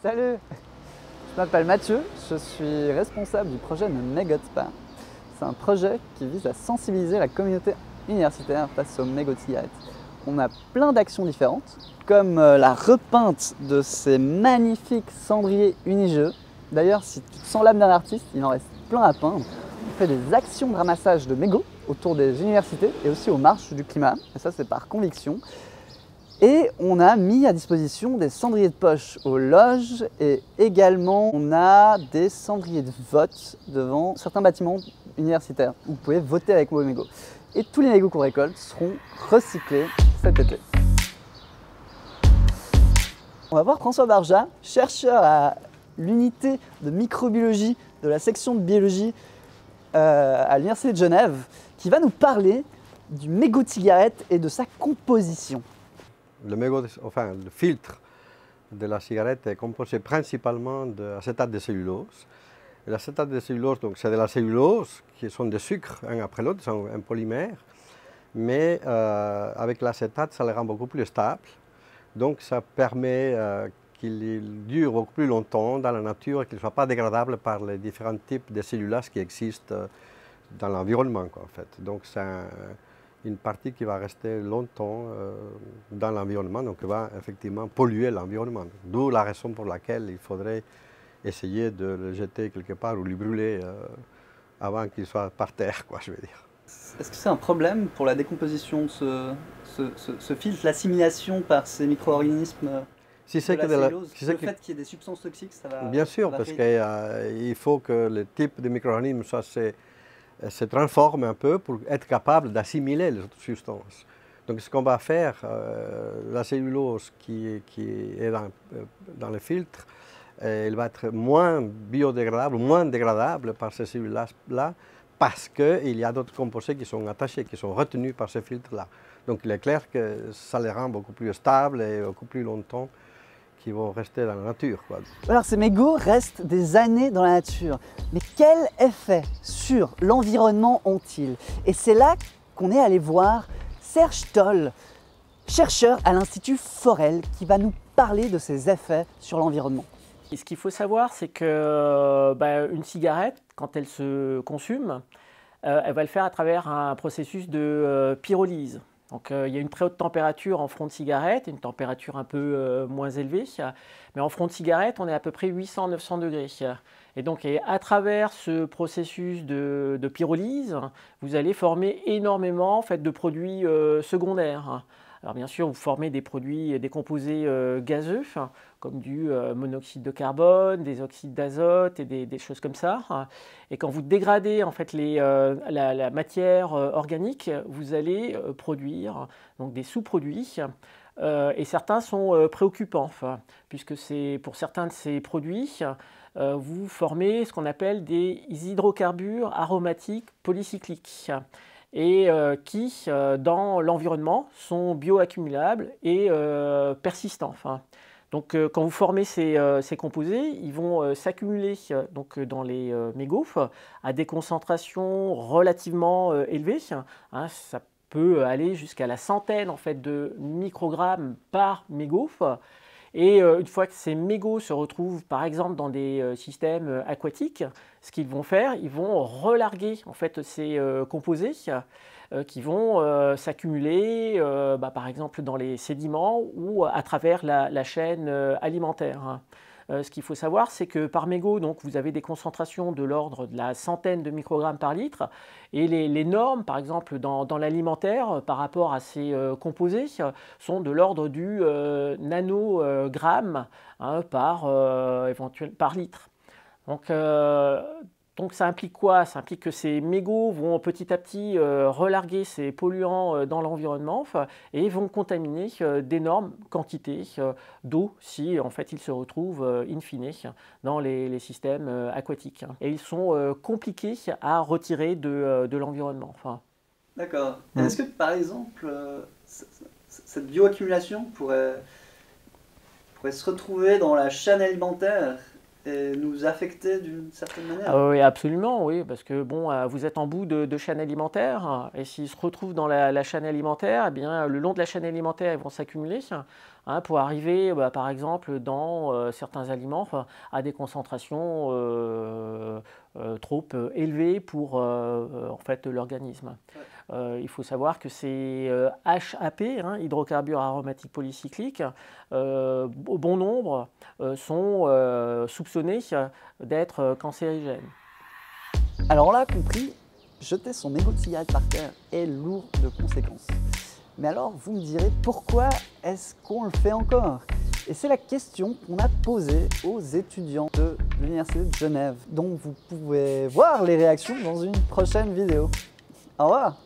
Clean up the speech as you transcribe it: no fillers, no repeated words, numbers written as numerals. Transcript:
Salut, je m'appelle Mathieu, je suis responsable du projet de Mégot Spa. C'est un projet qui vise à sensibiliser la communauté universitaire face aux mégots de cigarettes. On a plein d'actions différentes, comme la repeinte de ces magnifiques cendriers unijeux. D'ailleurs, si tu te sens l'âme d'un artiste, il en reste plein à peindre. On fait des actions de ramassage de mégots autour des universités et aussi aux marches du climat, et ça c'est par conviction. Et on a mis à disposition des cendriers de poche aux loges et également on a des cendriers de vote devant certains bâtiments universitaires où vous pouvez voter avec vos mégots. Et tous les mégots qu'on récolte seront recyclés cet été. On va voir François Barja, chercheur à l'unité de microbiologie de la section de biologie à l'Université de Genève, qui va nous parler du mégot de cigarette et de sa composition. Le mégot, enfin le filtre de la cigarette est composé principalement d'acétate de cellulose. Et l'acétate de cellulose, donc c'est de la cellulose qui sont des sucres un après l'autre, c'est un polymère, mais avec l'acétate, ça les rend beaucoup plus stables. Donc ça permet qu'il dure beaucoup plus longtemps dans la nature et qu'il ne soit pas dégradable par les différents types de cellulases qui existent dans l'environnement, en fait. Donc c'est une partie qui va rester longtemps dans l'environnement, donc qui va effectivement polluer l'environnement. D'où la raison pour laquelle il faudrait essayer de le jeter quelque part ou le brûler avant qu'il soit par terre, quoi, je veux dire. Est-ce que c'est un problème pour la décomposition de ce filtre, l'assimilation par ces micro-organismes si c'est de que la cellulose, le fait qu'il y ait des substances toxiques, ça va... Bien sûr, parce qu'il faut que le type de micro-organisme se transforme un peu pour être capable d'assimiler les autres substances. Donc ce qu'on va faire, la cellulose qui est dans le filtre, elle va être moins biodégradable, moins dégradable par ces cellules-là, parce qu'il y a d'autres composés qui sont attachés, qui sont retenus par ce filtre-là. Donc il est clair que ça les rend beaucoup plus stables et beaucoup plus longtemps qui vont rester dans la nature, quoi. Alors ces mégots restent des années dans la nature, mais quel effet sur l'environnement ont-ils? Et c'est là qu'on est allé voir Serge Toll, chercheur à l'Institut Forel, qui va nous parler de ces effets sur l'environnement. Et ce qu'il faut savoir, c'est que une cigarette, quand elle se consume, elle va le faire à travers un processus de pyrolyse. Donc il y a une très haute température en front de cigarette, une température un peu moins élevée, mais en front de cigarette, on est à peu près 800-900 degrés. Et donc à travers ce processus de pyrolyse, vous allez former énormément en fait, de produits secondaires. Alors bien sûr, vous formez des produits, des composés gazeux, comme du monoxyde de carbone, des oxydes d'azote et des choses comme ça. Et quand vous dégradez en fait, la matière organique, vous allez produire donc, des sous-produits. Et certains sont préoccupants, puisque pour certains de ces produits, vous formez ce qu'on appelle des hydrocarbures aromatiques polycycliques. Et qui, dans l'environnement, sont bioaccumulables et persistants. Donc, quand vous formez ces composés, ils vont s'accumuler dans les mégots à des concentrations relativement élevées. Ça peut aller jusqu'à la centaine en fait, de microgrammes par mégot. Et une fois que ces mégots se retrouvent par exemple dans des systèmes aquatiques, ce qu'ils vont faire, ils vont relarguer en fait, ces composés qui vont s'accumuler par exemple dans les sédiments ou à travers la chaîne alimentaire. Ce qu'il faut savoir, c'est que par mégot, donc, vous avez des concentrations de l'ordre de la centaine de microgrammes par litre. Et les normes, par exemple, dans l'alimentaire, par rapport à ces composés, sont de l'ordre du nanogramme par litre. Donc ça implique quoi? Ça implique que ces mégots vont petit à petit relarguer ces polluants dans l'environnement et vont contaminer d'énormes quantités d'eau si en fait ils se retrouvent in fine dans les systèmes aquatiques. Et ils sont compliqués à retirer de l'environnement. D'accord. Est-ce que par exemple cette bioaccumulation pourrait se retrouver dans la chaîne alimentaire et nous affecter d'une certaine manière? Oui, absolument, oui, parce que bon, vous êtes en bout de chaîne alimentaire, et s'ils se retrouvent dans la chaîne alimentaire, eh bien, le long de la chaîne alimentaire, ils vont s'accumuler. hein, pour arriver, par exemple, dans certains aliments à des concentrations trop élevées pour en fait, l'organisme. Il faut savoir que ces HAP, hein, hydrocarbures aromatiques polycycliques, au bon nombre, sont soupçonnés d'être cancérigènes. Alors on l'a compris, jeter son mégot de cigarette par terre est lourd de conséquences. Mais alors vous me direz pourquoi est-ce qu'on le fait encore? Et c'est la question qu'on a posée aux étudiants de l'Université de Genève, dont vous pouvez voir les réactions dans une prochaine vidéo. Au revoir!